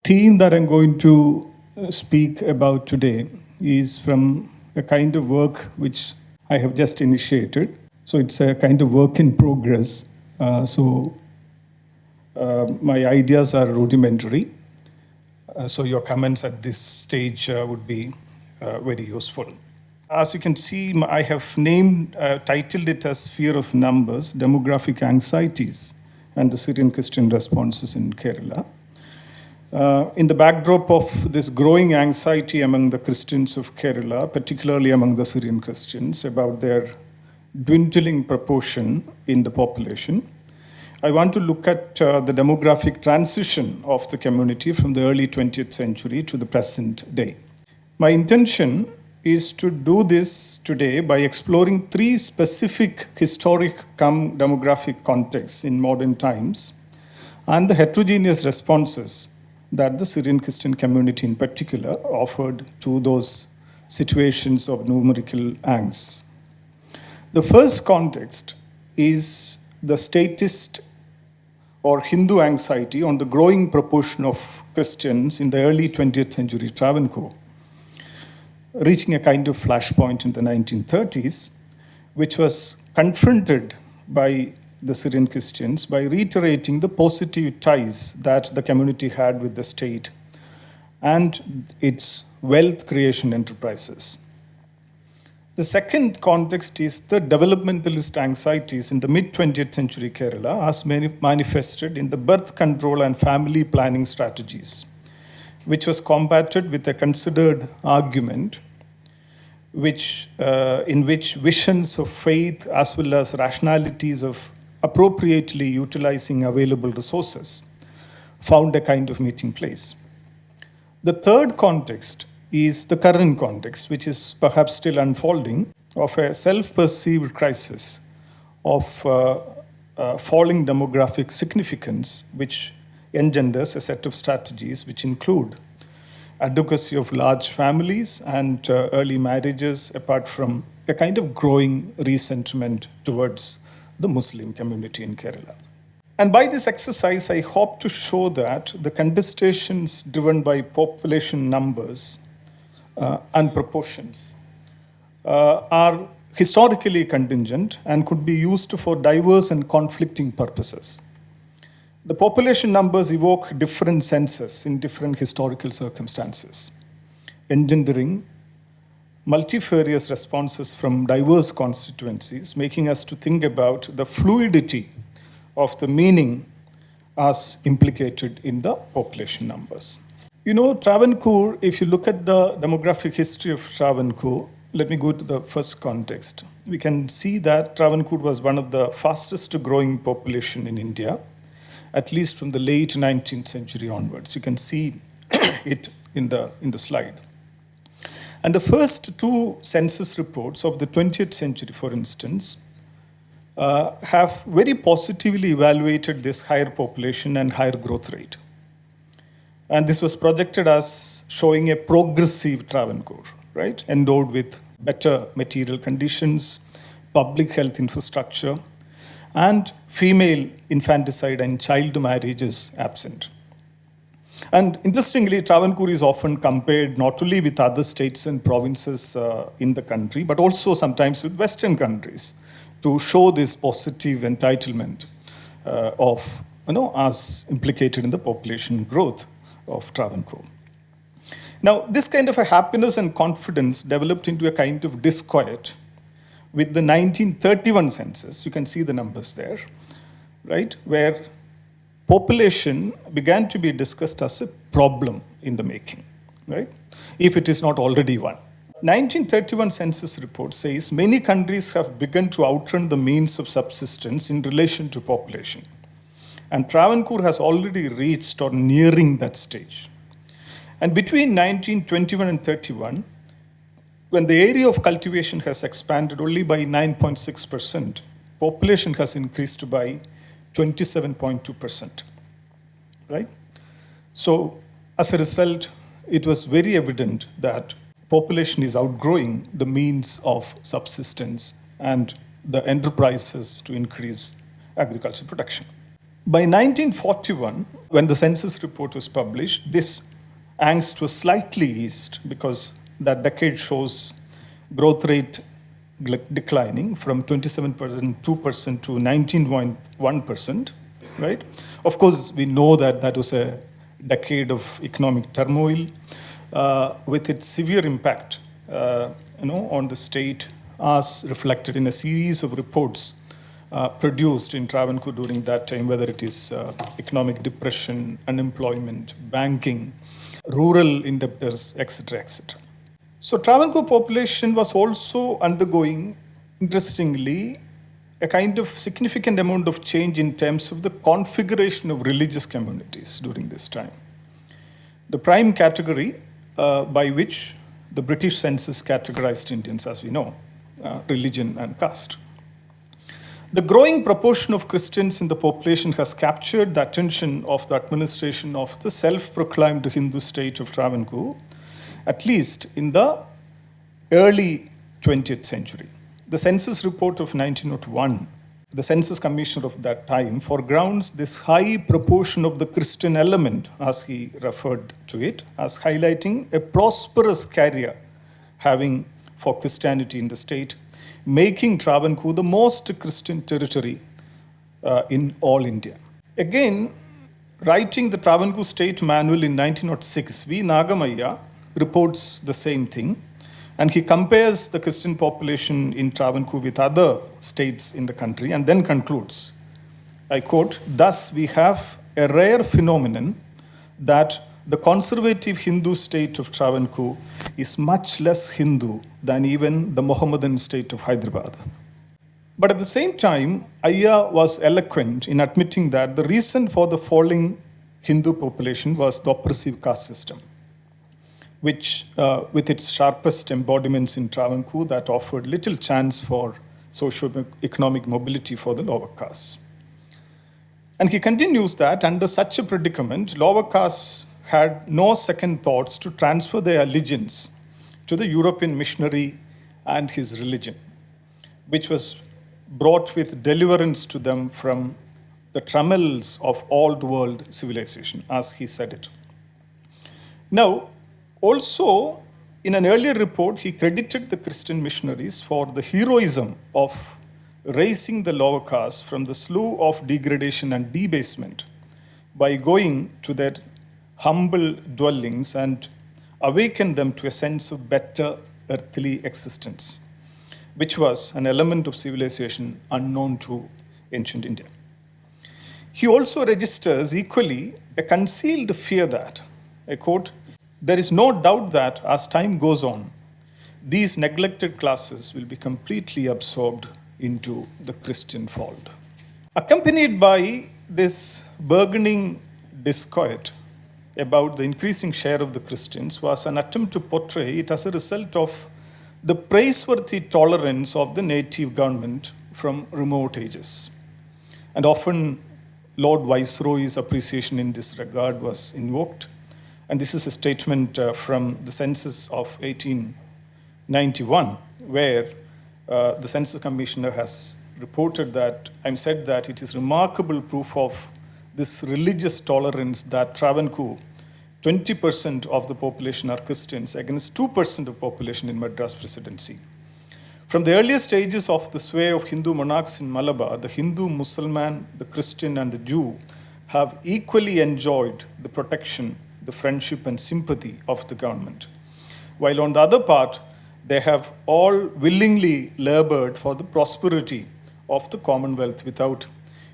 theme that I'm going to speak about today is from a kind of work which I have just initiated. So it's a kind of work in progress. My ideas are rudimentary. So your comments at this stage would be very useful. As you can see, I have titled it as Fear of Numbers, Demographic Anxieties and the Syrian Christian Responses in Kerala. In the backdrop of this growing anxiety among the Christians of Kerala, particularly among the Syrian Christians, about their dwindling proportion in the population, I want to look at the demographic transition of the community from the early 20th century to the present day. My intention is to do this today by exploring three specific historic demographic contexts in modern times and the heterogeneous responses that the Syrian Christian community in particular offered to those situations of numerical angst. The first context is the statist or Hindu anxiety on the growing proportion of Christians in the early 20th century Travancore, reaching a kind of flashpoint in the 1930s, which was confronted by the Syrian Christians by reiterating the positive ties that the community had with the state and its wealth creation enterprises. The second context is the developmentalist anxieties in the mid-20th century Kerala as manifested in the birth control and family planning strategies, which was combated with a considered argument in which visions of faith as well as rationalities of appropriately utilizing available resources found a kind of meeting place. The third context is the current context, which is perhaps still unfolding, of a self-perceived crisis of falling demographic significance, which engenders a set of strategies which include advocacy of large families and early marriages, apart from a kind of growing resentment towards the Muslim community in Kerala. And by this exercise, I hope to show that the contestations driven by population numbers and proportions are historically contingent and could be used for diverse and conflicting purposes. The population numbers evoke different senses in different historical circumstances, engendering multifarious responses from diverse constituencies, making us to think about the fluidity of the meaning as implicated in the population numbers. You know, Travancore, if you look at the demographic history of Travancore, let me go to the first context. We can see that Travancore was one of the fastest growing population in India, at least from the late 19th century onwards. You can see it in the slide. And the first two census reports of the 20th century, for instance, have very positively evaluated this higher population and higher growth rate. And this was projected as showing a progressive Travancore, right? Endowed with better material conditions, public health infrastructure, and female infanticide and child marriages absent. And interestingly, Travancore is often compared not only with other states and provinces in the country, but also sometimes with Western countries to show this positive entitlement as implicated in the population growth of Travancore. Now, this kind of a happiness and confidence developed into a kind of disquiet with the 1931 census. You can see the numbers there, right, where population began to be discussed as a problem in the making, right, if it is not already one. 1931 census report says many countries have begun to outrun the means of subsistence in relation to population. And Travancore has already reached or nearing that stage. And between 1921 and 31, when the area of cultivation has expanded only by 9.6%, population has increased by 27.2%, right? So as a result, it was very evident that population is outgrowing the means of subsistence and the enterprises to increase agricultural production. By 1941, when the census report was published, this angst was slightly eased because that decade shows growth rate declining from 27%, 2% to 19.1%, right? Of course, we know that that was a decade of economic turmoil with its severe impact on the state as reflected in a series of reports produced in Travancore during that time, whether it is economic depression, unemployment, banking, rural indebtedness, etc., etc. So Travancore population was also undergoing, interestingly, a kind of significant amount of change in terms of the configuration of religious communities during this time. The prime category by which the British census categorized Indians, as we know, religion and caste. The growing proportion of Christians in the population has captured the attention of the administration of the self-proclaimed Hindu state of Travancore, at least in the early 20th century. The census report of 1901, the census commissioner of that time, foregrounds this high proportion of the Christian element, as he referred to it, as highlighting a prosperous career having for Christianity in the state, making Travancore the most Christian territory in all India. Again, writing the Travancore State Manual in 1906, V Nagamaya reports the same thing, and he compares the Christian population in Travancore with other states in the country and then concludes, I quote, "Thus we have a rare phenomenon that the conservative Hindu state of Travancore is much less Hindu than even the Mohammedan state of Hyderabad." But at the same time, Ayya was eloquent in admitting that the reason for the falling Hindu population was the oppressive caste system, which, with its sharpest embodiments in Travancore, that offered little chance for socio-economic mobility for the lower castes. And he continues that under such a predicament, lower castes had no second thoughts to transfer their allegiance to the European missionary and his religion, which was brought with deliverance to them from the trammels of old world civilization, as he said it. Now, also, in an earlier report, he credited the Christian missionaries for the heroism of raising the lower caste from the slough of degradation and debasement by going to their humble dwellings and awaken them to a sense of better earthly existence, which was an element of civilization unknown to ancient India. He also registers equally a concealed fear that, I quote, "There is no doubt that as time goes on, these neglected classes will be completely absorbed into the Christian fold." Accompanied by this burgeoning disquiet about the increasing share of the Christians was an attempt to portray it as a result of the praiseworthy tolerance of the native government from remote ages. And often Lord Viceroy's appreciation in this regard was invoked. And this is a statement from the census of 1891, where the census commissioner has reported that, said that it is remarkable proof of this religious tolerance that Travancore, 20% of the population are Christians against 2% of population in Madras Presidency. From the earliest stages of the sway of Hindu monarchs in Malabar, the Hindu, Muslim, the Christian and the Jew have equally enjoyed the protection, the friendship and sympathy of the government. While on the other part, they have all willingly labored for the prosperity of the Commonwealth without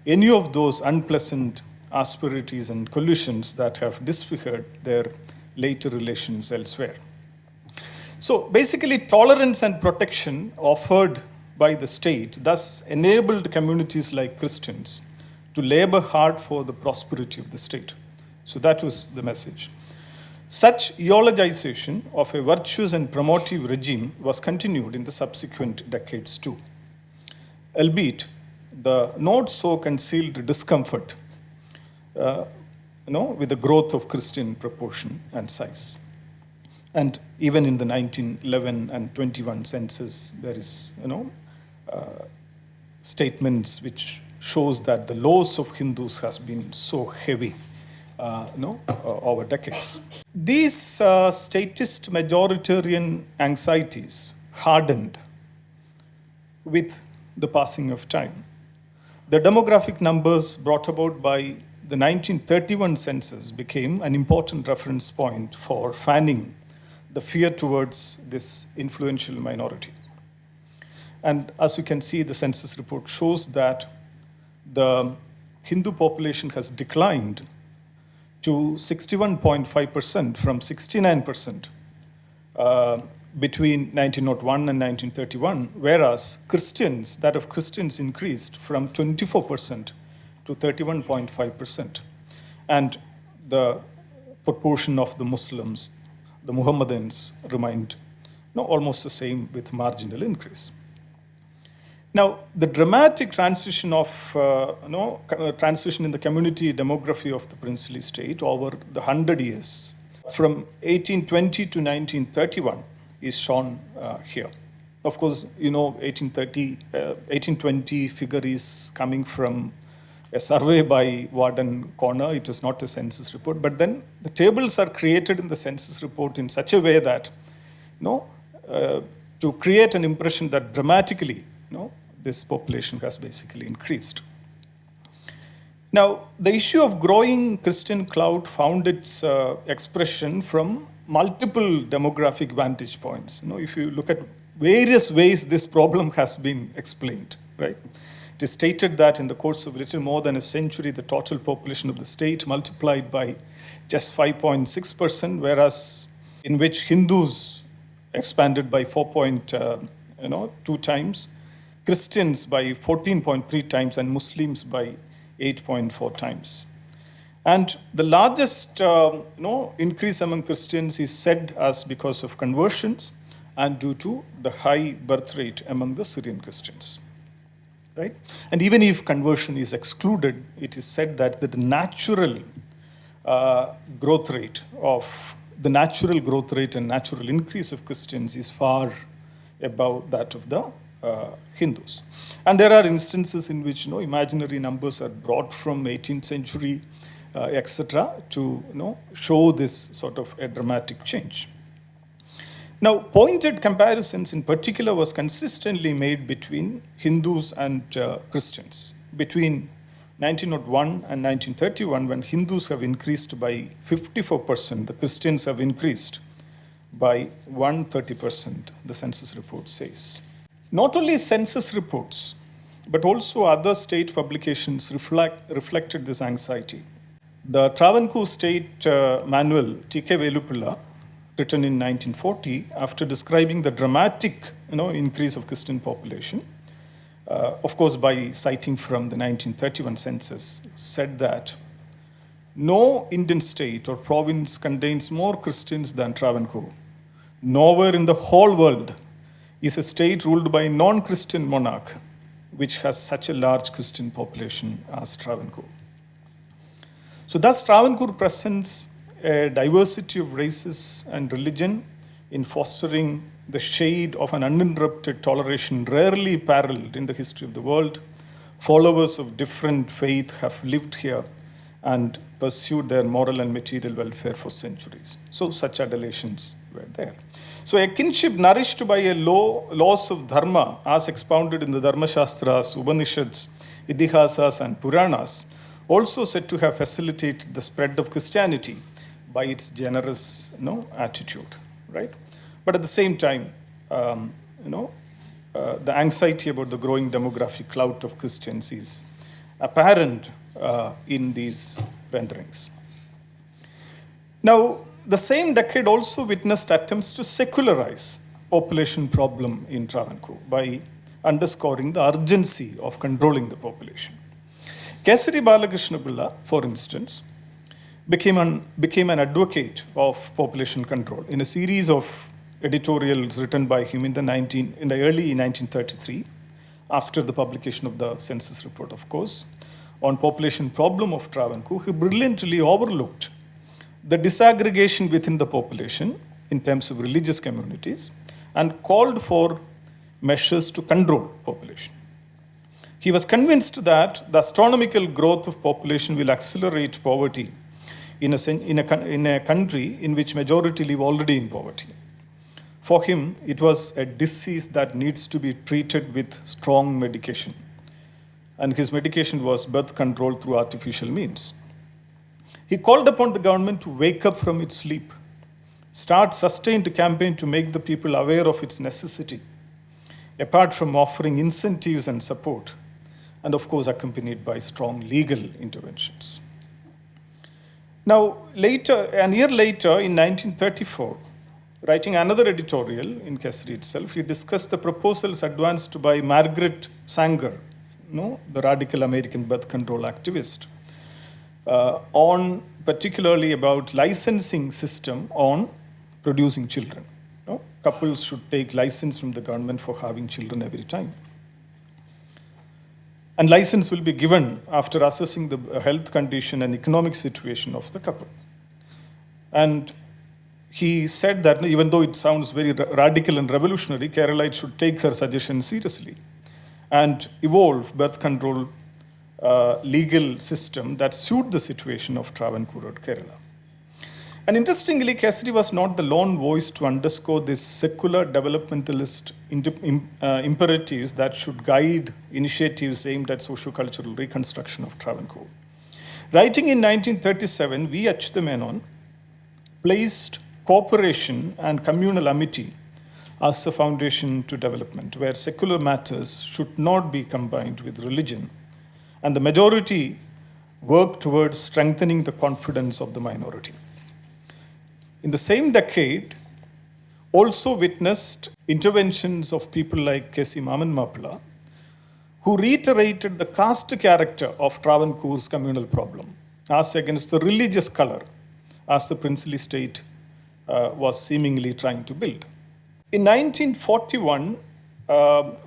any of those unpleasant asperities and collusions that have disfigured their later relations elsewhere. So basically, tolerance and protection offered by the state thus enabled communities like Christians to labor hard for the prosperity of the state. So that was the message. Such eulogization of a virtuous and promotive regime was continued in the subsequent decades too, albeit the not so concealed discomfort with the growth of Christian proportion and size. And even in the 1911 and 21 census, there is, statements which shows that the loss of Hindus has been so heavy over decades. These statist majoritarian anxieties hardened with the passing of time. The demographic numbers brought about by the 1931 census became an important reference point for fanning the fear towards this influential minority. And as you can see, the census report shows that the Hindu population has declined to 61.5% from 69% between 1901 and 1931, whereas that of Christians increased from 24% to 31.5%. And the proportion of the Muslims, the Muhammadans, remained almost the same with marginal increase. Now, the dramatic transition transition in the community demography of the princely state over the 100 years, from 1820 to 1931, is shown here. Of course, 1820 figure is coming from a survey by Warden Corner. It is not a census report, but then the tables are created in the census report in such a way that, to create an impression that dramatically, this population has basically increased. Now, the issue of growing Christian clout found its expression from multiple demographic vantage points. If you look at various ways this problem has been explained, right? It is stated that in the course of little more than a century, the total population of the state multiplied by just 5.6%, whereas in which Hindus expanded by 4.2 times, Christians by 14.3 times, and Muslims by 8.4 times. And the largest increase among Christians is said as because of conversions and due to the high birth rate among the Syrian Christians. Right? And even if conversion is excluded, it is said that the natural growth rate and natural increase of Christians is far above that of the Hindus. And there are instances in which imaginary numbers are brought from 18th century, etc., to show this sort of a dramatic change. Now, pointed comparisons in particular was consistently made between Hindus and Christians. Between 1901 and 1931, when Hindus have increased by 54%, the Christians have increased by 130%, the census report says. Not only census reports, but also other state publications reflected this anxiety. The Travancore State Manual, T.K. Velupilla, written in 1940, after describing the dramatic increase of Christian population, of course by citing from the 1931 census, said that no Indian state or province contains more Christians than Travancore. Nowhere in the whole world is a state ruled by a non-Christian monarch which has such a large Christian population as Travancore. So thus Travancore presents a diversity of races and religion in fostering the shade of an uninterrupted toleration rarely paralleled in the history of the world. Followers of different faith have lived here and pursued their moral and material welfare for centuries. So such adulations were there. So a kinship nourished by a laws of dharma, as expounded in the Dharma Shastras, Upanishads, Idihasas, and Puranas, also said to have facilitated the spread of Christianity by its generous attitude, right? But at the same time, the anxiety about the growing demographic clout of Christians is apparent in these renderings. Now, the same decade also witnessed attempts to secularize population problem in Travancore by underscoring the urgency of controlling the population. Kesari Balakrishna Pilla, for instance, became an advocate of population control in a series of editorials written by him in the early 1933, after the publication of the census report, of course, on population problem of Travancore. He brilliantly overlooked the disaggregation within the population in terms of religious communities and called for measures to control population. He was convinced that the astronomical growth of population will accelerate poverty in a country in which majority live already in poverty. For him, it was a disease that needs to be treated with strong medication. And his medication was birth control through artificial means. He called upon the government to wake up from its sleep, start sustained campaign to make the people aware of its necessity, apart from offering incentives and support, and of course accompanied by strong legal interventions. Now, a year later, in 1934, writing another editorial in Kesari itself, he discussed the proposals advanced by Margaret Sanger, the radical American birth control activist, on particularly about licensing system on producing children. Couples should take license from the government for having children every time. And license will be given after assessing the health condition and economic situation of the couple. And he said that even though it sounds very radical and revolutionary, Kerala should take her suggestion seriously and evolve birth control legal system that suit the situation of Travancore or Kerala. And interestingly, Kesari was not the lone voice to underscore these secular developmentalist imperatives that should guide initiatives aimed at socio-cultural reconstruction of Travancore. Writing in 1937, V. Menon placed cooperation and communal amity as the foundation to development, where secular matters should not be combined with religion, and the majority worked towards strengthening the confidence of the minority. In the same decade, also witnessed interventions of people like K.C. Maman Mappala, who reiterated the caste character of Travancore's communal problem as against the religious color as the princely state was seemingly trying to build. In 1941,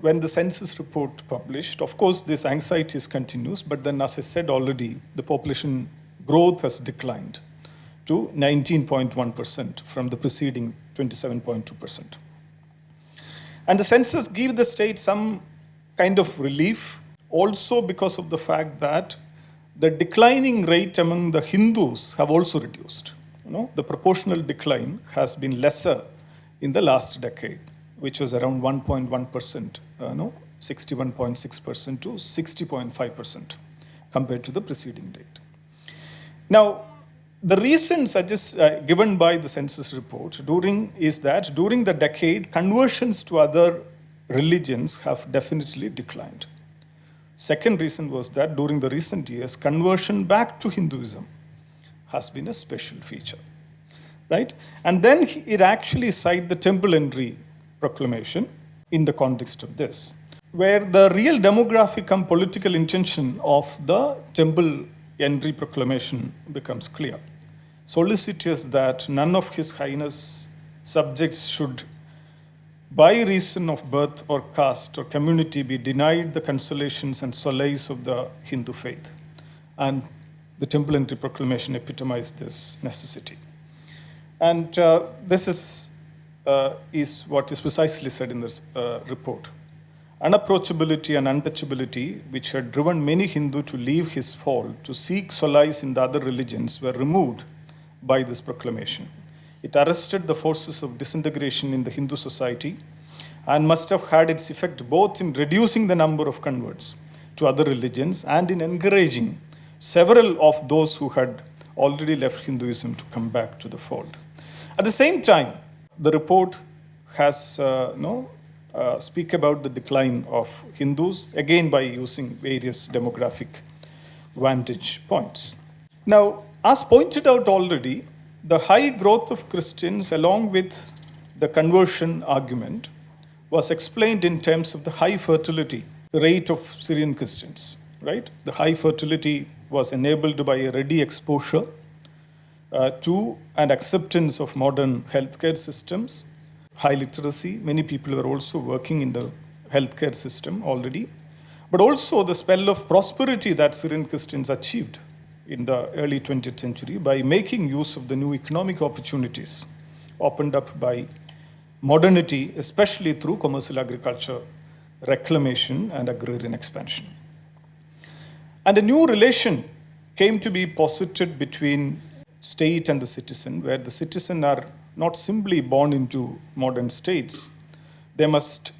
when the census report published, of course, this anxieties continues, but then, as I said already, the population growth has declined to 19.1% from the preceding 27.2%. And the census gave the state some kind of relief, also because of the fact that the declining rate among the Hindus have also reduced. The proportional decline has been lesser in the last decade, which was around 1.1%, 61.6% to 60.5% compared to the preceding date. Now, the reason given by the census report is that during the decade, conversions to other religions have definitely declined. Second reason was that during the recent years, conversion back to Hinduism has been a special feature, right? And then it actually cited the temple entry proclamation in the context of this, where the real demographic and political intention of the temple entry proclamation becomes clear. Solicitous that none of His Highness subjects should, by reason of birth or caste or community, be denied the consolations and solace of the Hindu faith. And the temple entry proclamation epitomized this necessity. And this is what is precisely said in this report. Unapproachability and untouchability, which had driven many Hindu to leave his fold to seek solace in the other religions, were removed by this proclamation. It arrested the forces of disintegration in the Hindu society and must have had its effect both in reducing the number of converts to other religions and in encouraging several of those who had already left Hinduism to come back to the fold. At the same time, the report has speak about the decline of Hindus, again by using various demographic vantage points. Now, as pointed out already, the high growth of Christians along with the conversion argument was explained in terms of the high fertility rate of Syrian Christians, right? The high fertility was enabled by a ready exposure to and acceptance of modern healthcare systems, high literacy. Many people were also working in the healthcare system already, but also the spell of prosperity that Syrian Christians achieved in the early 20th century by making use of the new economic opportunities opened up by modernity, especially through commercial agriculture, reclamation, and agrarian expansion. And a new relation came to be posited between state and the citizen, where the citizen are not simply born into modern states. They must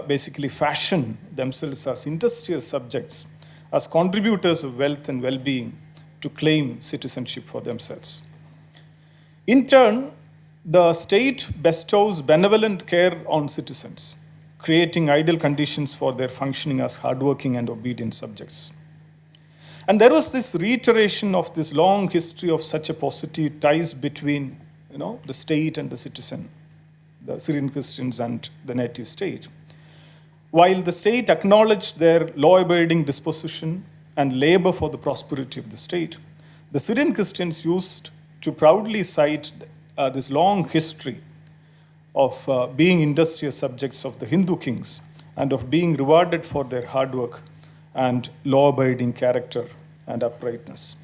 basically fashion themselves as industrious subjects, as contributors of wealth and well-being, to claim citizenship for themselves. In turn, the state bestows benevolent care on citizens, creating ideal conditions for their functioning as hardworking and obedient subjects. And there was this reiteration of this long history of such a positive ties between the state and the citizen, the Syrian Christians and the native state. While the state acknowledged their law-abiding disposition and labor for the prosperity of the state, the Syrian Christians used to proudly cite this long history of being industrious subjects of the Hindu kings and of being rewarded for their hard work and law-abiding character and uprightness,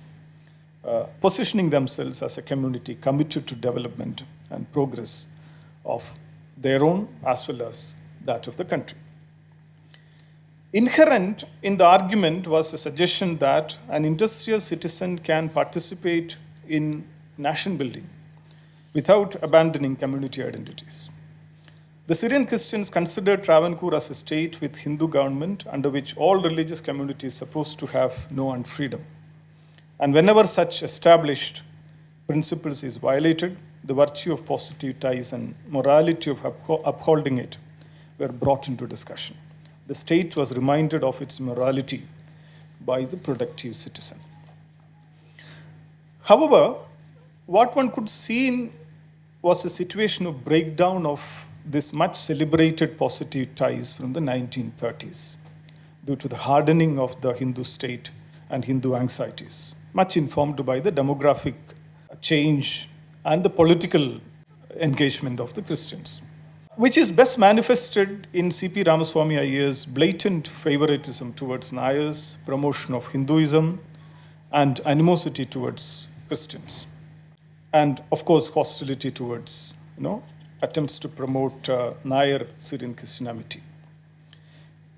positioning themselves as a community committed to development and progress of their own as well as that of the country. Inherent in the argument was a suggestion that an industrious citizen can participate in nation building without abandoning community identities. The Syrian Christians considered Travancore as a state with Hindu government under which all religious communities supposed to have no unfreedom. And whenever such established principles is violated, the virtue of positive ties and morality of upholding it were brought into discussion. The state was reminded of its morality by the productive citizen. However, what one could see was a situation of breakdown of this much celebrated positive ties from the 1930s due to the hardening of the Hindu state and Hindu anxieties, much informed by the demographic change and the political engagement of the Christians, which is best manifested in C.P. Ramaswamy Iyer's blatant favoritism towards Nayars, promotion of Hinduism, and animosity towards Christians, and of course hostility towards attempts to promote Nayar Syrian Christianity.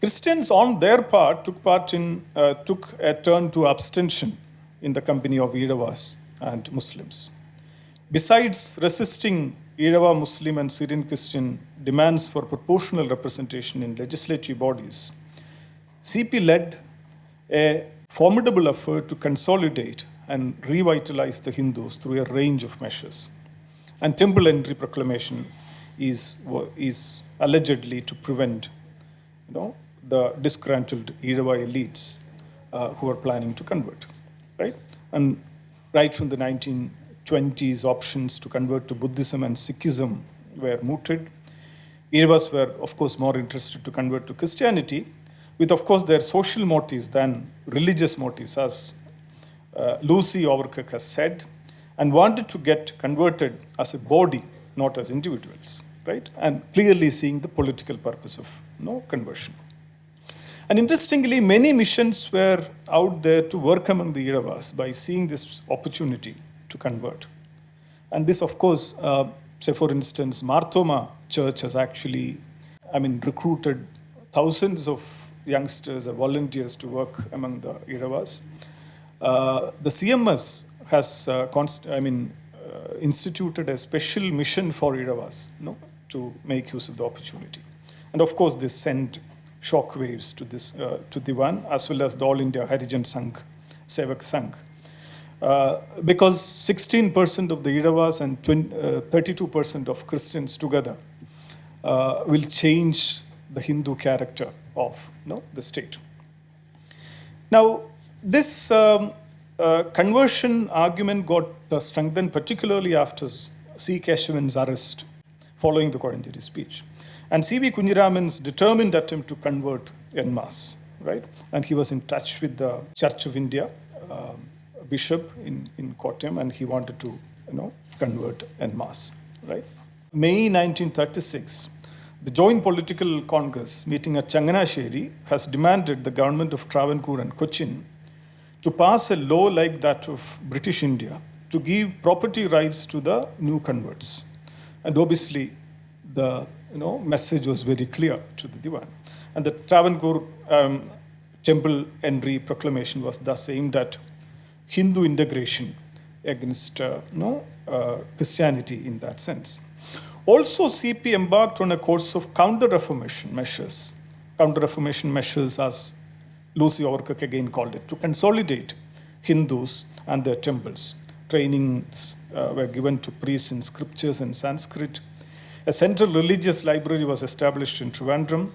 Christians, on their part, took a turn to abstention in the company of Eedavas and Muslims. Besides resisting Eedava Muslim and Syrian Christian demands for proportional representation in legislative bodies, CP led a formidable effort to consolidate and revitalize the Hindus through a range of measures. And temple entry proclamation is allegedly to prevent the disgruntled Eedava elites who are planning to convert, right? And right from the 1920s, options to convert to Buddhism and Sikhism were mooted. Eedavas were, of course, more interested to convert to Christianity, with, of course, their social motives than religious motives, as Lucy Overkirk has said, and wanted to get converted as a body, not as individuals, right? And clearly seeing the political purpose of conversion. And interestingly, many missions were out there to work among the Eedavas by seeing this opportunity to convert. And this, of course, say for instance, Marthoma Church has actually, recruited thousands of youngsters or volunteers to work among the Eedavas. The CMS has instituted a special mission for Eedavas to make use of the opportunity. And of course, this sent shockwaves to this to Diwan as well as the All India Harijan Sangh, Sevak Sangh. Because 16% of the Eedavas and 32% of Christians together will change the Hindu character of the state. Now, this conversion argument got strengthened particularly after C. Keshavan's arrest following the Koranjeri speech, and C.V. Kunjiraman's determined attempt to convert en masse, right? And he was in touch with the Church of India bishop in Kottayam, and he wanted to convert en masse, right? May 1936, the Joint Political Congress meeting at Changanasheri has demanded the government of Travancore and Cochin to pass a law like that of British India to give property rights to the new converts. And obviously, the message was very clear to the Diwan. And the Travancore temple entry proclamation was thus aimed at Hindu integration against Christianity in that sense. Also, CP embarked on a course of counter-reformation measures. Counter-reformation measures, as Lucy Overcook again called it, to consolidate Hindus and their temples. Trainings were given to priests in scriptures and Sanskrit. A central religious library was established in Trivandrum.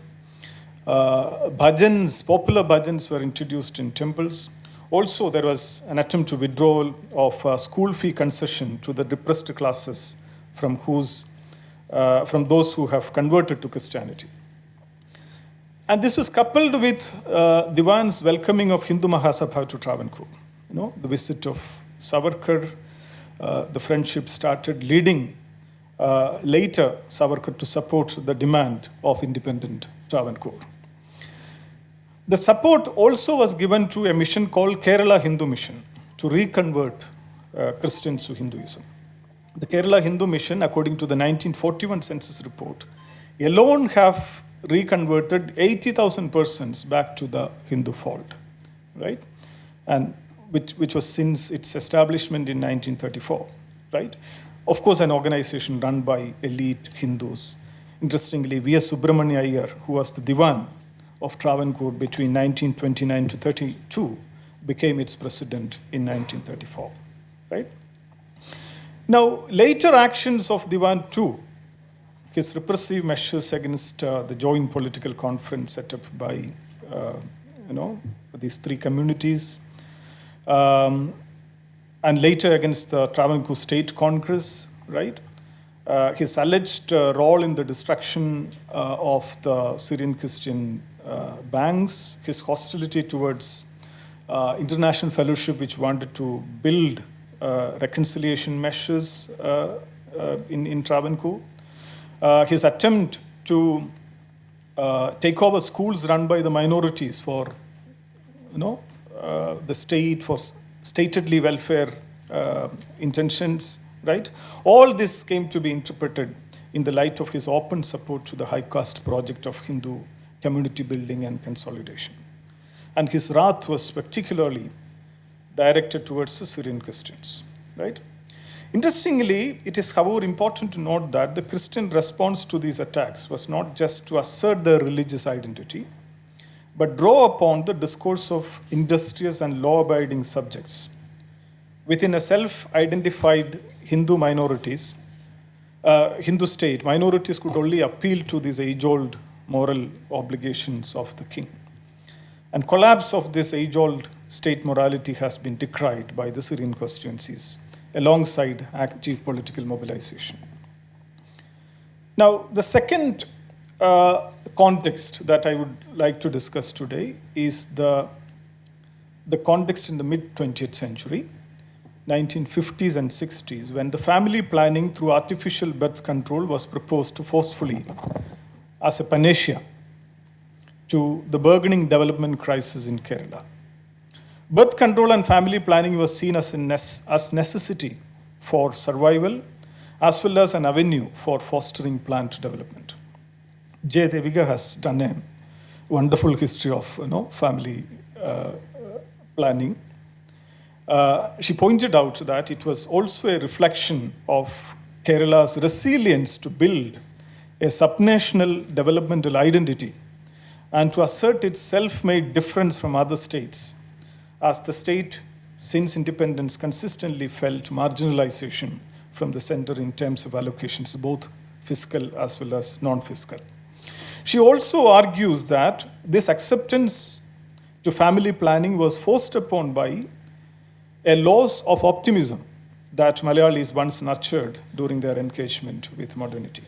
Bhajans, popular bhajans were introduced in temples. Also, there was an attempt to withdrawal of school fee concession to the depressed classes from those who have converted to Christianity. And this was coupled with Diwan's welcoming of Hindu Mahasabha to Travancore. The visit of Savarkar, the friendship started leading later Savarkar to support the demand of independent Travancore. The support also was given to a mission called Kerala Hindu Mission to reconvert Christians to Hinduism. The Kerala Hindu Mission, according to the 1941 census report, alone have reconverted 80,000 persons back to the Hindu fold, right? And which was since its establishment in 1934, right? Of course, an organization run by elite Hindus. Interestingly, V S Subramania Iyer, who was the Diwan of Travancore between 1929 to 32, became its president in 1934, right? Now, later actions of Diwan II, his repressive measures against the joint political conference set up by, these three communities, and later against the Travancore State Congress, right? His alleged role in the destruction of the Syrian Christian banks, his hostility towards international fellowship which wanted to build reconciliation measures in Travancore, his attempt to take over schools run by the minorities for, the state, for statedly welfare intentions, right? All this came to be interpreted in the light of his open support to the high caste project of Hindu community building and consolidation. And his wrath was particularly directed towards the Syrian Christians, right? Interestingly, it is, however, important to note that the Christian response to these attacks was not just to assert their religious identity, but draw upon the discourse of industrious and law-abiding subjects. Within a self-identified Hindu state, minorities could only appeal to these age-old moral obligations of the king. And collapse of this age-old state morality has been decried by the Syrian constituencies, alongside active political mobilization. Now, the second context that I would like to discuss today is the context in the mid-20th century, 1950s and 60s, when the family planning through artificial birth control was proposed forcefully as a panacea to the burgeoning development crisis in Kerala. Birth control and family planning was seen as necessity for survival, as well as an avenue for fostering plant development. J. Deviga has done a wonderful history of family planning. She pointed out that it was also a reflection of Kerala's resilience to build a subnational developmental identity and to assert its self-made difference from other states, as the state, since independence, consistently felt marginalization from the center in terms of allocations, both fiscal as well as non-fiscal. She also argues that this acceptance to family planning was forced upon by a loss of optimism that Malayalis once nurtured during their engagement with modernity.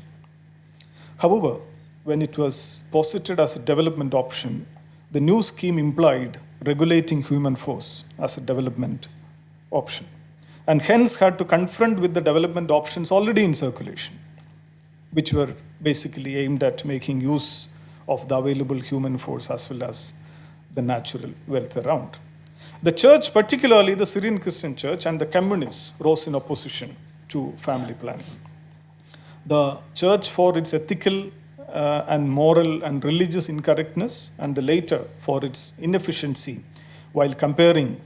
However, when it was posited as a development option, the new scheme implied regulating human force as a development option, and hence had to confront with the development options already in circulation, which were basically aimed at making use of the available human force as well as the natural wealth around. The church, particularly the Syrian Christian church and the communists, rose in opposition to family planning. The church, for its ethical and moral and religious incorrectness, and the later for its inefficiency while comparing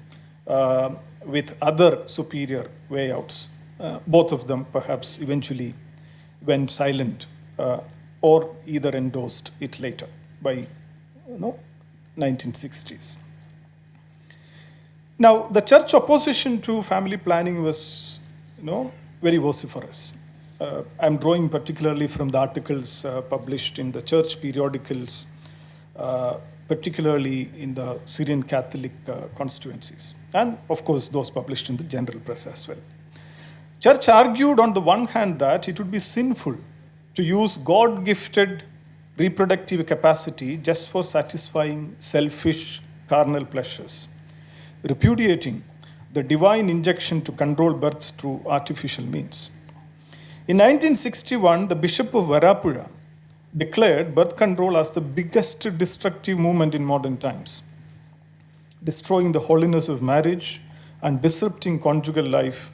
with other superior way outs. Both of them perhaps eventually went silent or either endorsed it later by 1960s. Now, the church opposition to family planning was very vociferous. I'm drawing particularly from the articles published in the church periodicals, particularly in the Syrian Catholic constituencies, and of course those published in the general press as well. Church argued on the one hand that it would be sinful to use God-gifted reproductive capacity just for satisfying selfish carnal pleasures, repudiating the divine injection to control births through artificial means. In 1961, the Bishop of Varapura declared birth control as the biggest destructive movement in modern times, destroying the holiness of marriage and disrupting conjugal life,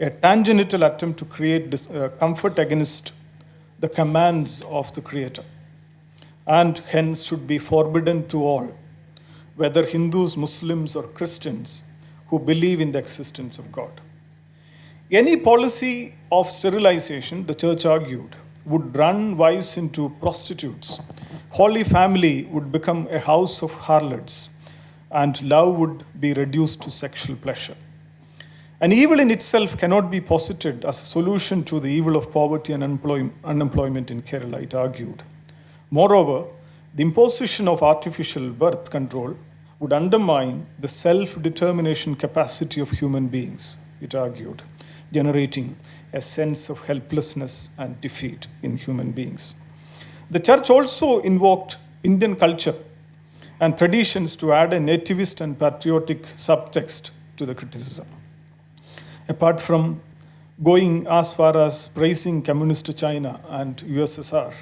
a tangential attempt to create comfort against the commands of the Creator, and hence should be forbidden to all, whether Hindus, Muslims, or Christians who believe in the existence of God. Any policy of sterilization, the church argued, would run wives into prostitutes. Holy Family would become a house of harlots, and love would be reduced to sexual pleasure. An evil in itself cannot be posited as a solution to the evil of poverty and unemployment in Kerala, it argued. Moreover, the imposition of artificial birth control would undermine the self-determination capacity of human beings, it argued, generating a sense of helplessness and defeat in human beings. The church also invoked Indian culture and traditions to add a nativist and patriotic subtext to the criticism. Apart from going as far as praising communist China and USSR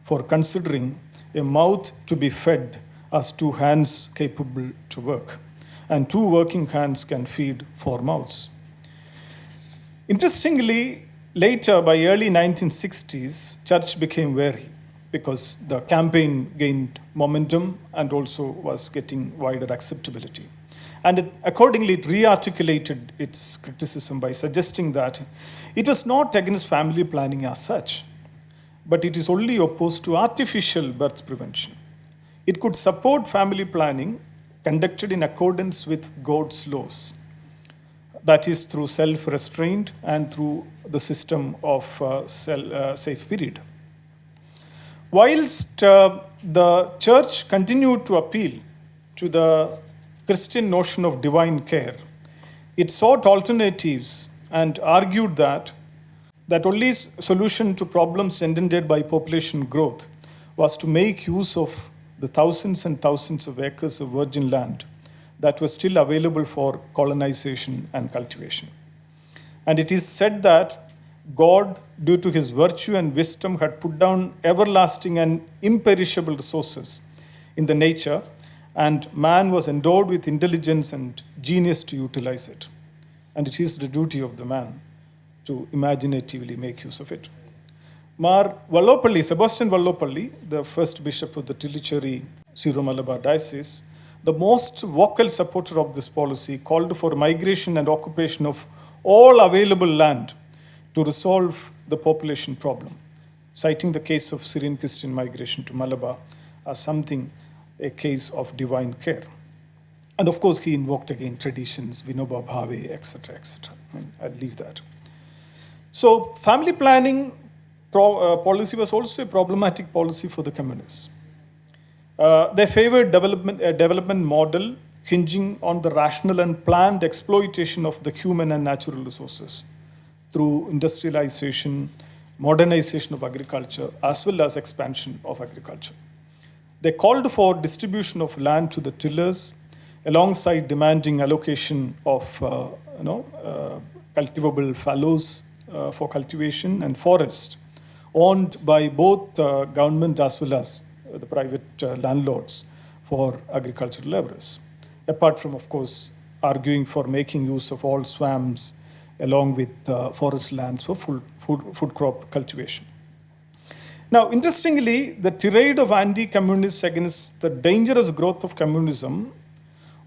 for considering a mouth to be fed as two hands capable to work, and two working hands can feed four mouths. Interestingly, later, by early 1960s, church became wary because the campaign gained momentum and also was getting wider acceptability. And accordingly, it re-articulated its criticism by suggesting that it was not against family planning as such, but it is only opposed to artificial birth prevention. It could support family planning conducted in accordance with God's laws, that is through self-restraint and through the system of safe period. Whilst the church continued to appeal to the Christian notion of divine care, it sought alternatives and argued that only solution to problems engendered by population growth was to make use of the thousands and thousands of acres of virgin land that was still available for colonization and cultivation. And it is said that God, due to his virtue and wisdom, had put down everlasting and imperishable resources in the nature, and man was endowed with intelligence and genius to utilize it. And it is the duty of the man to imaginatively make use of it. Mar Vallopalli, Sebastian Vallopalli, the first bishop of the Tillicherry Syro-Malabar Diocese, the most vocal supporter of this policy, called for migration and occupation of all available land to resolve the population problem, citing the case of Syrian Christian migration to Malabar as a case of divine care. And of course, he invoked again traditions, Vinoba Bhave, etc., etc. And I'll leave that. So, family planning policy was also a problematic policy for the communists. They favored a development model hinging on the rational and planned exploitation of the human and natural resources through industrialization, modernization of agriculture, as well as expansion of agriculture. They called for distribution of land to the tillers, alongside demanding allocation of cultivable fallows for cultivation and forest owned by both government as well as the private landlords for agricultural laborers. Apart from, of course, arguing for making use of all swamps along with forest lands for food crop cultivation. Now, interestingly, the tirade of anti-communists against the dangerous growth of communism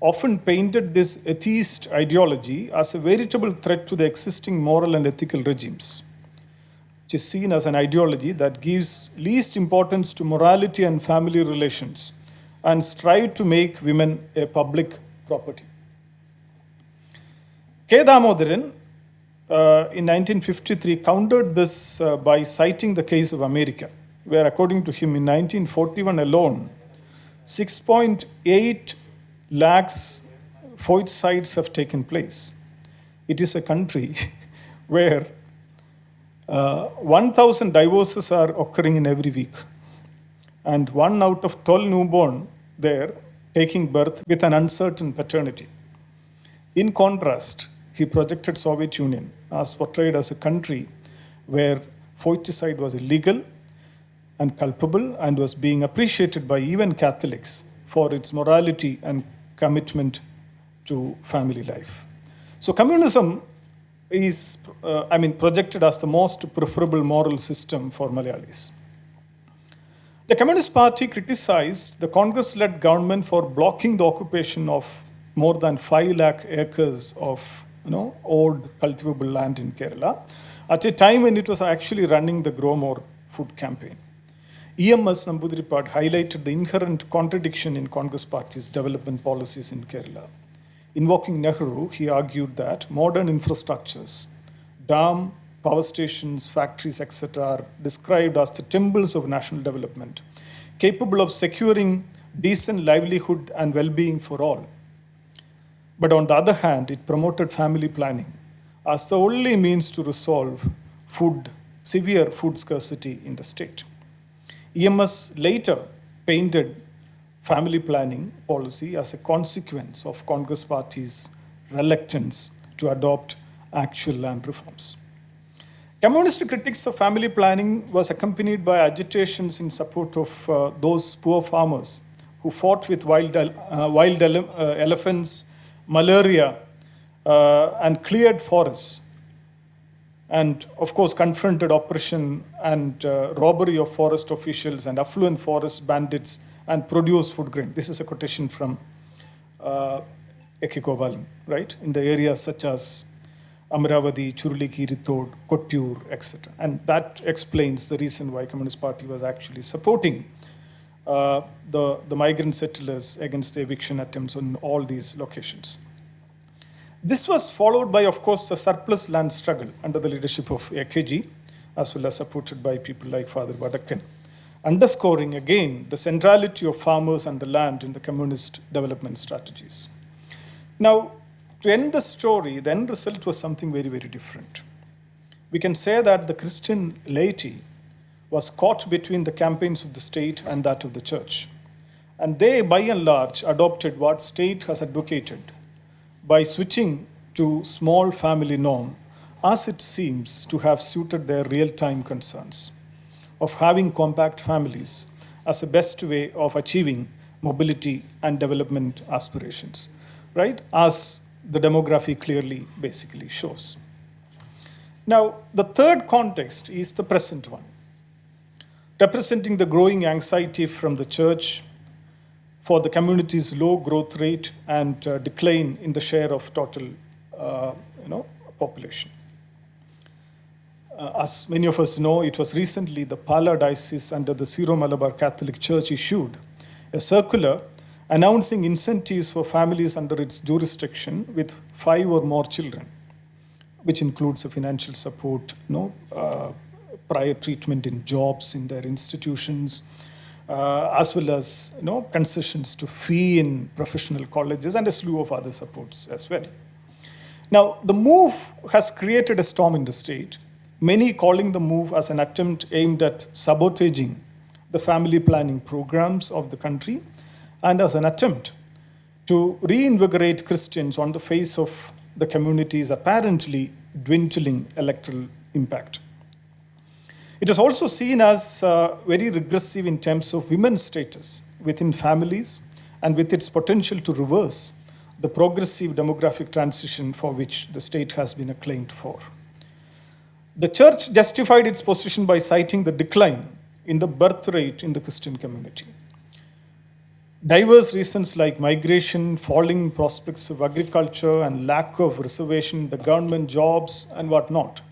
often painted this atheist ideology as a veritable threat to the existing moral and ethical regimes, which is seen as an ideology that gives least importance to morality and family relations and strive to make women a public property. K. Damodaran, in 1953, countered this by citing the case of America, where, according to him, in 1941 alone, 6.8 lakhs foeticides have taken place. It is a country where 1,000 divorces are occurring in every week, and 1 out of 12 newborn there taking birth with an uncertain paternity. In contrast, he projected Soviet Union as portrayed as a country where foeticide was illegal and culpable and was being appreciated by even Catholics for its morality and commitment to family life. So communism is, projected as the most preferable moral system for Malayalis. The Communist Party criticized the Congress-led government for blocking the occupation of more than 5 lakh acres of old cultivable land in Kerala at a time when it was actually running the Grow More food campaign. EMS Namboodiripad highlighted the inherent contradiction in Congress Party's development policies in Kerala. Invoking Nehru, he argued that modern infrastructures, dam, power stations, factories, etc., are described as the temples of national development, capable of securing decent livelihood and well-being for all. But on the other hand, it promoted family planning as the only means to resolve severe food scarcity in the state. EMS later painted family planning policy as a consequence of Congress Party's reluctance to adopt actual land reforms. Communist critics of family planning was accompanied by agitations in support of those poor farmers who fought with wild elephants, malaria, and cleared forests, and of course confronted oppression and robbery of forest officials and affluent forest bandits and produced food grain. This is a quotation from Ekikobalan, right? In the areas such as Amravati, Churliki, Rithod, Kottur, etc. And that explains the reason why Communist Party was actually supporting the migrant settlers against the eviction attempts on all these locations. This was followed by, of course, the surplus land struggle under the leadership of AKG, as well as supported by people like Father Vadakkan, underscoring again the centrality of farmers and the land in the communist development strategies. Now, to end the story, the end result was something very, very different. We can say that the Christian laity was caught between the campaigns of the state and that of the church. And they, by and large, adopted what state has advocated by switching to small family norm, as it seems to have suited their real-time concerns of having compact families as the best way of achieving mobility and development aspirations, right? As the demography clearly basically shows. Now, the third context is the present one, representing the growing anxiety from the church for the community's low growth rate and decline in the share of total population. As many of us know, it was recently the Pala Diocese under the Syro-Malabar Catholic Church issued a circular announcing incentives for families under its jurisdiction with 5 or more children, which includes a financial support, prior treatment in jobs in their institutions, as well as concessions to fee in professional colleges and a slew of other supports as well. Now, the move has created a storm in the state, many calling the move as an attempt aimed at sabotaging the family planning programs of the country and as an attempt to reinvigorate Christians on the face of the community's apparently dwindling electoral impact. It is also seen as very regressive in terms of women's status within families and with its potential to reverse the progressive demographic transition for which the state has been acclaimed for. The church justified its position by citing the decline in the birth rate in the Christian community. Diverse reasons like migration, falling prospects of agriculture, and lack of reservation, the government jobs, and whatnot,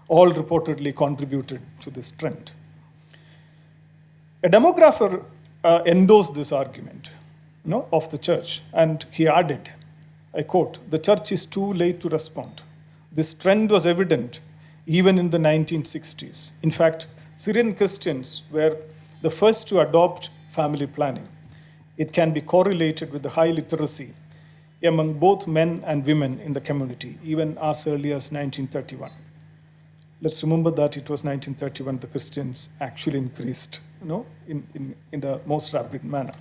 all reportedly contributed to this trend. A demographer endorsed this argument, of the church, and he added, I quote, "The church is too late to respond. This trend was evident even in the 1960s. In fact, Syrian Christians were the first to adopt family planning. It can be correlated with the high literacy among both men and women in the community, even as early as 1931. Let's remember that it was 1931 the Christians actually increased, in the most rapid manner.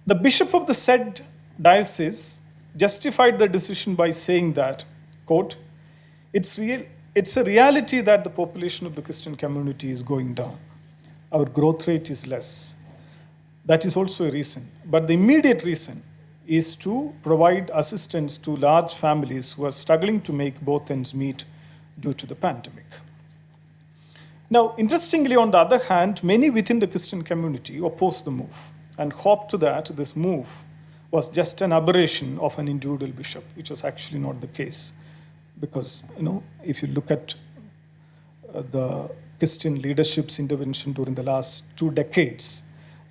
The bishop of the said diocese justified the decision by saying that, quote, it's a reality that the population of the Christian community is going down. Our growth rate is less. That is also a reason. But the immediate reason is to provide assistance to large families who are struggling to make both ends meet due to the pandemic. Now, interestingly, on the other hand, many within the Christian community opposed the move and hoped that this move was just an aberration of an individual bishop, which was actually not the case. Because, if you look at the Christian leadership's intervention during the last 2 decades,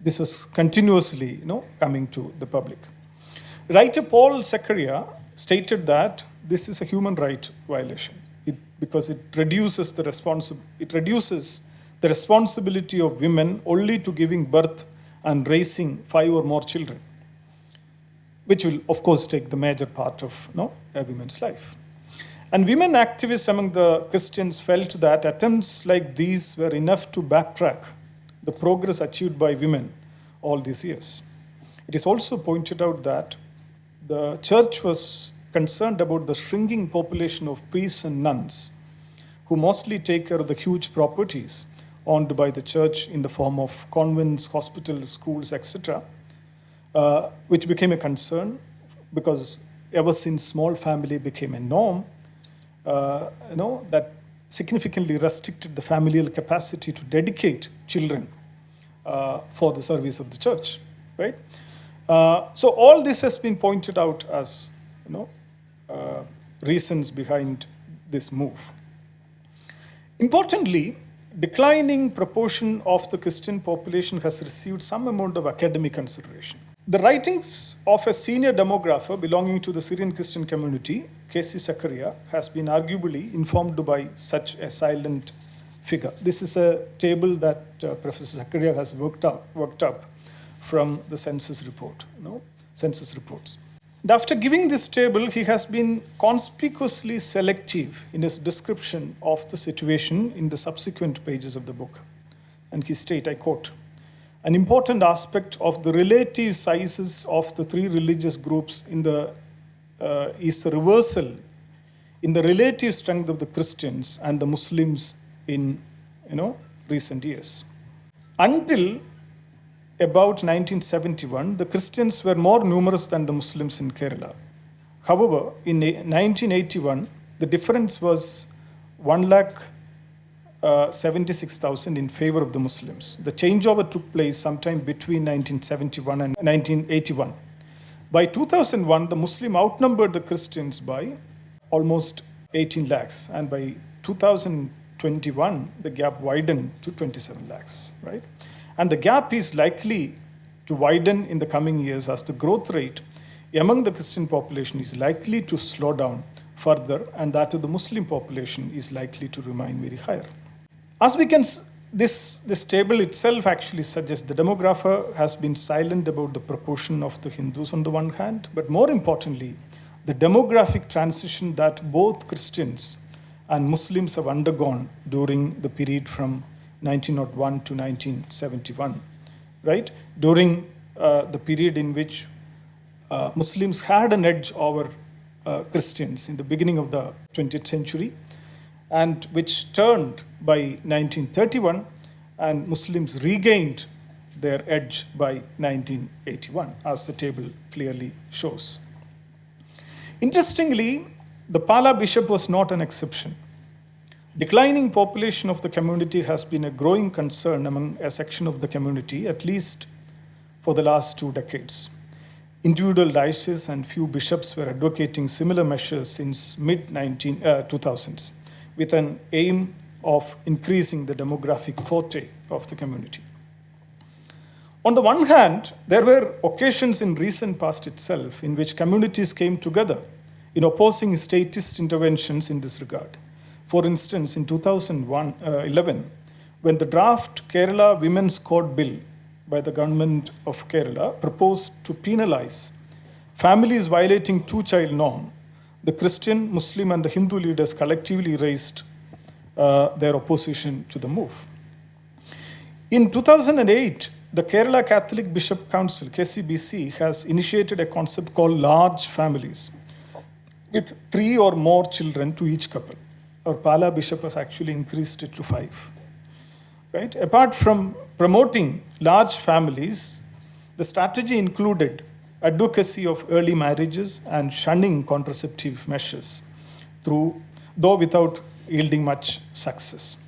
this was continuously, coming to the public. Writer Paul Zechariah stated that this is a human right violation because it reduces the responsibility of women only to giving birth and raising 5 or more children, which will, of course, take the major part of a woman's life. And women activists among the Christians felt that attempts like these were enough to backtrack the progress achieved by women all these years. It is also pointed out that the church was concerned about the shrinking population of priests and nuns who mostly take care of the huge properties owned by the church in the form of convents, hospitals, schools, etc., which became a concern because ever since small family became a norm, that significantly restricted the familial capacity to dedicate children for the service of the church, right? So all this has been pointed out as, reasons behind this move. Importantly, declining proportion of the Christian population has received some amount of academic consideration. The writings of a senior demographer belonging to the Syrian Christian community, K.C. Zechariah, has been arguably informed by such a silent figure. This is a table that Professor Zechariah has worked up from the census report, census reports. And after giving this table, he has been conspicuously selective in his description of the situation in the subsequent pages of the book. And he states, I quote, "An important aspect of the relative sizes of the 3 religious groups is the reversal in the relative strength of the Christians and the Muslims in recent years. Until about 1971, the Christians were more numerous than the Muslims in Kerala. However, in 1981, the difference was 176,000 in favor of the Muslims. The changeover took place sometime between 1971 and 1981. By 2001, the Muslim outnumbered the Christians by almost 18 lakhs, and by 2021, the gap widened to 27 lakhs, right? And the gap is likely to widen in the coming years as the growth rate among the Christian population is likely to slow down further, and that of the Muslim population is likely to remain very higher. As we can, this table itself actually suggests the demographer has been silent about the proportion of the Hindus on the one hand, but more importantly, the demographic transition that both Christians and Muslims have undergone during the period from 1901 to 1971, right? During the period in which Muslims had an edge over Christians in the beginning of the 20th century, and which turned by 1931, and Muslims regained their edge by 1981, as the table clearly shows. Interestingly, the Pala bishop was not an exception. Declining population of the community has been a growing concern among a section of the community, at least for the last 2 decades. Individual dioceses and few bishops were advocating similar measures since mid-2000s with an aim of increasing the demographic forte of the community. On the one hand, there were occasions in recent past itself in which communities came together in opposing statist interventions in this regard. For instance, in 2011, when the draft Kerala Women's Code Bill by the government of Kerala proposed to penalize families violating two-child norm, the Christian, Muslim, and the Hindu leaders collectively raised their opposition to the move. In 2008, the Kerala Catholic Bishop Council, KCBC, has initiated a concept called large families with 3 or more children to each couple. Our Pala bishop has actually increased it to 5. Right? Apart from promoting large families, the strategy included advocacy of early marriages and shunning contraceptive measures, though without yielding much success.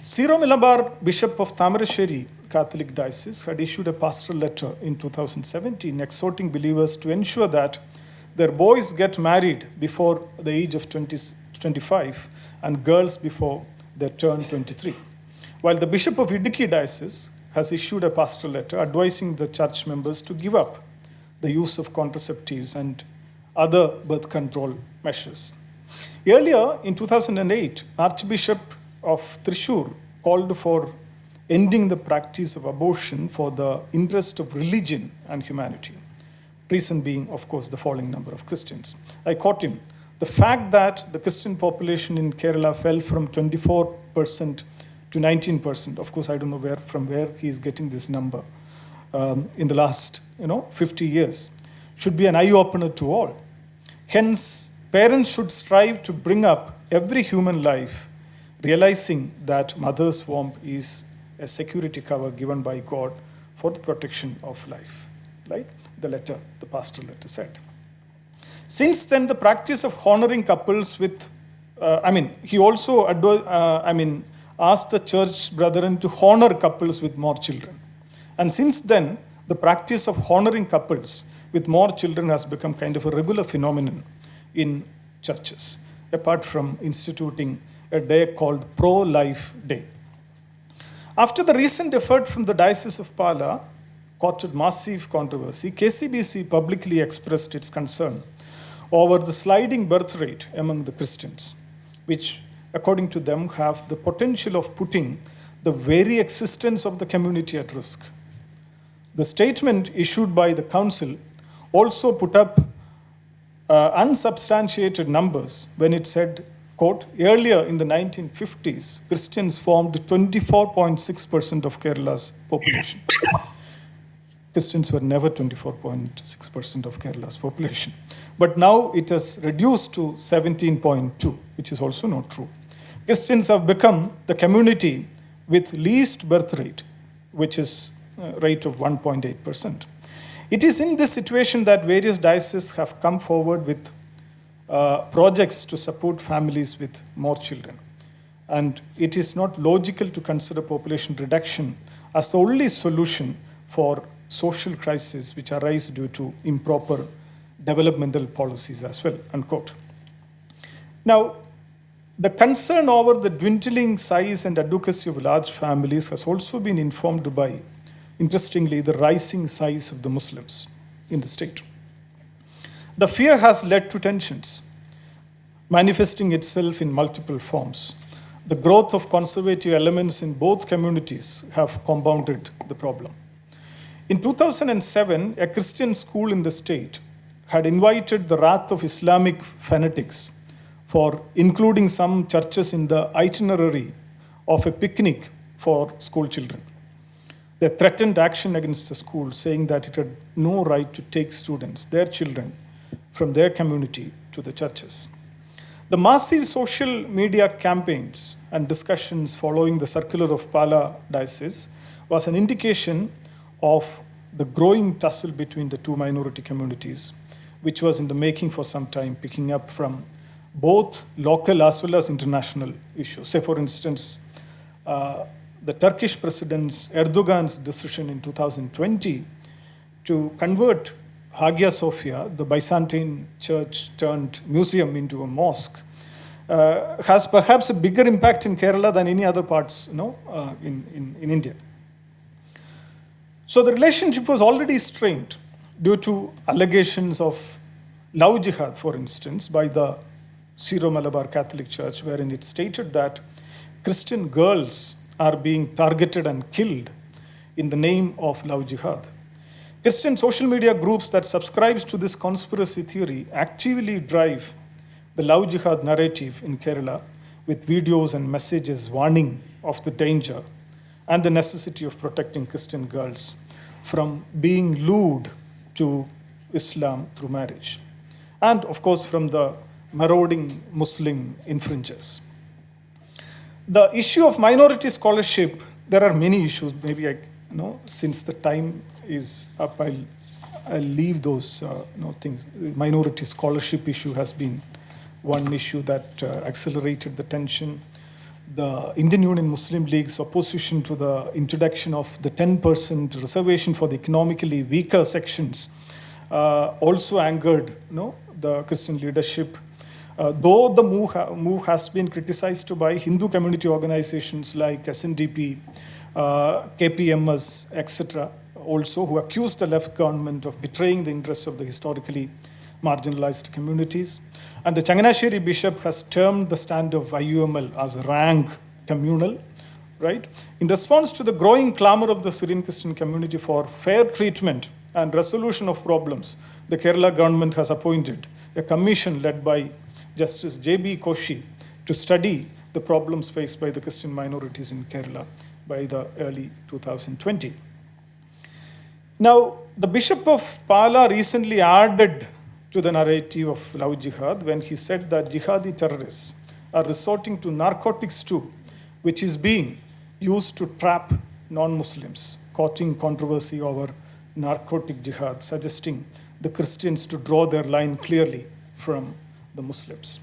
Syro-Malabar Bishop of Tamarasheri Catholic Diocese had issued a pastoral letter in 2017 exhorting believers to ensure that their boys get married before the age of 25 and girls before they turn 23. While the Bishop of Idukki Diocese has issued a pastoral letter advising the church members to give up the use of contraceptives and other birth control measures. Earlier, in 2008, Archbishop of Thrissur called for ending the practice of abortion for the interest of religion and humanity. Reason being, of course, the falling number of Christians. I quote him, "The fact that the Christian population in Kerala fell from 24% to 19%, of course, I don't know from where he is getting this number, in the last 50 years, should be an eye-opener to all. Hence, parents should strive to bring up every human life, realizing that mother's womb is a security cover given by God for the protection of life." Right? The pastoral letter said. Since then, the practice of honoring couples with, he also asked the church brethren to honor couples with more children. And since then, the practice of honoring couples with more children has become kind of a regular phenomenon in churches, apart from instituting a day called Pro-Life Day. After the recent effort from the Diocese of Pala courted massive controversy, KCBC publicly expressed its concern over the sliding birth rate among the Christians, which, according to them, have the potential of putting the very existence of the community at risk. The statement issued by the council also put up unsubstantiated numbers when it said, quote, "Earlier in the 1950s, Christians formed 24.6% of Kerala's population." Christians were never 24.6% of Kerala's population. But now it has reduced to 17.2, which is also not true. Christians have become the community with least birth rate, which is a rate of 1.8%. It is in this situation that various dioceses have come forward with projects to support families with more children. And it is not logical to consider population reduction as the only solution for social crises which arise due to improper developmental policies as well, unquote. Now, the concern over the dwindling size and advocacy of large families has also been informed by, interestingly, the rising size of the Muslims in the state. The fear has led to tensions, manifesting itself in multiple forms. The growth of conservative elements in both communities have compounded the problem. In 2007, a Christian school in the state had invited the wrath of Islamic fanatics for including some churches in the itinerary of a picnic for school children. They threatened action against the school, saying that it had no right to take students, their children, from their community to the churches. The massive social media campaigns and discussions following the circular of Pala Diocese was an indication of the growing tussle between the two minority communities, which was in the making for some time, picking up from both local as well as international issues. Say, for instance, the Turkish President Erdogan's decision in 2020 to convert Hagia Sophia, the Byzantine church turned museum, into a mosque, has perhaps a bigger impact in Kerala than any other parts, in India. So the relationship was already strained due to allegations of love jihad, for instance, by the Syro-Malabar Catholic Church, wherein it stated that Christian girls are being targeted and killed in the name of love jihad. Christian social media groups that subscribe to this conspiracy theory actively drive the love jihad narrative in Kerala with videos and messages warning of the danger and the necessity of protecting Christian girls from being lured to Islam through marriage, and of course from the marauding Muslim infringers. The issue of minority scholarship, there are many issues. Maybe since the time is up, I'll leave those things. The minority scholarship issue has been one issue that accelerated the tension. The Indian Union Muslim League's opposition to the introduction of the 10% reservation for the economically weaker sections also angered the Christian leadership. Though the move has been criticized by Hindu community organizations like SNDP, KPMS, etc., also, who accused the left government of betraying the interests of the historically marginalized communities. And the Changanasheri bishop has termed the stand of IUML as rank communal, right? In response to the growing clamor of the Syrian Christian community for fair treatment and resolution of problems, the Kerala government has appointed a commission led by Justice J.B. Koshi to study the problems faced by the Christian minorities in Kerala by the early 2020. Now, the Bishop of Pala recently added to the narrative of love jihad when he said that jihadi terrorists are resorting to narcotics too, which is being used to trap non-Muslims, causing controversy over narcotic jihad, suggesting the Christians to draw their line clearly from the Muslims.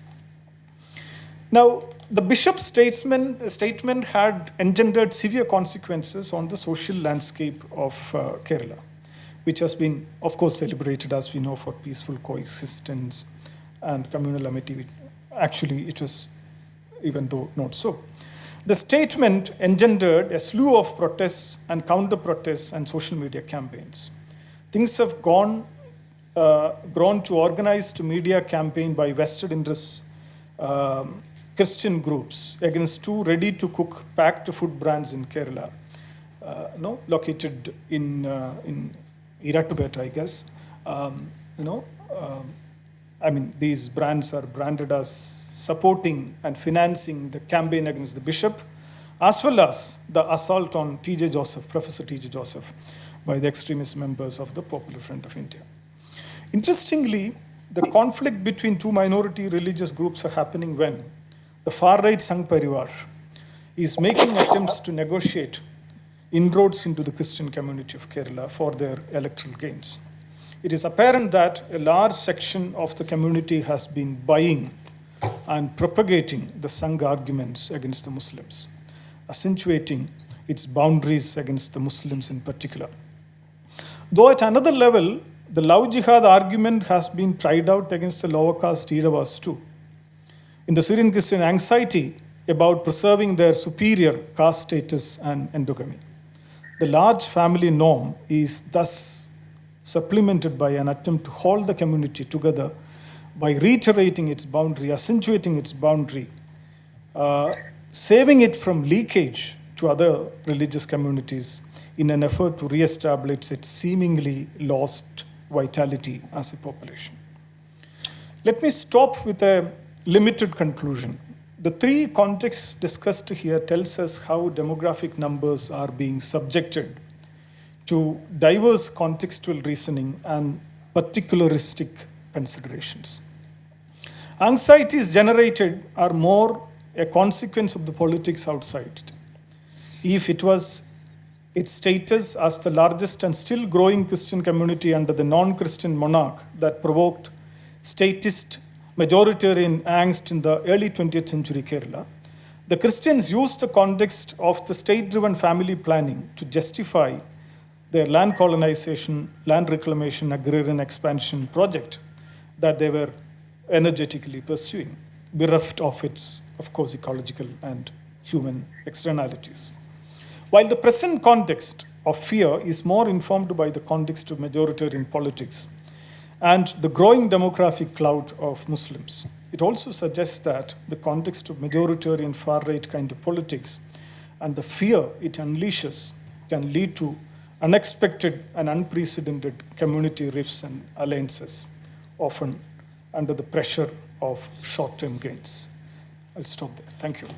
Now, the bishop's statement had engendered severe consequences on the social landscape of Kerala, which has been, of course, celebrated, as we know, for peaceful coexistence and communal amity. Actually, it was, even though not so. The statement engendered a slew of protests and counter-protests and social media campaigns. Things have grown to organized media campaign by vested interests Christian groups against two ready-to-cook packed food brands in Kerala, located in Iratupet, I guess. These brands are branded as supporting and financing the campaign against the bishop, as well as the assault on T.J. Joseph, Professor T.J. Joseph, by the extremist members of the Popular Front of India. Interestingly, the conflict between two minority religious groups are happening when the far-right Sangh Parivar is making attempts to negotiate inroads into the Christian community of Kerala for their electoral gains. It is apparent that a large section of the community has been buying and propagating the Sangh arguments against the Muslims, accentuating its boundaries against the Muslims in particular. Though at another level, the love jihad argument has been tried out against the lower caste Iravas too. In the Syrian Christian anxiety about preserving their superior caste status and endogamy. The large family norm is thus supplemented by an attempt to hold the community together by reiterating its boundary, accentuating its boundary, saving it from leakage to other religious communities in an effort to re-establish its seemingly lost vitality as a population. Let me stop with a limited conclusion. The three contexts discussed here tells us how demographic numbers are being subjected to diverse contextual reasoning and particularistic considerations. Anxieties generated are more a consequence of the politics outside. If it was its status as the largest and still growing Christian community under the non-Christian monarch that provoked statist majoritarian angst in the early 20th century Kerala, the Christians used the context of the state-driven family planning to justify their land colonization, land reclamation, agrarian expansion project that they were energetically pursuing, bereft of its, of course, ecological and human externalities. While the present context of fear is more informed by the context of majoritarian politics and the growing demographic cloud of Muslims, it also suggests that the context of majoritarian far-right kind of politics and the fear it unleashes can lead to unexpected and unprecedented community rifts and alliances, often under the pressure of short-term gains. I'll stop there. Thank you.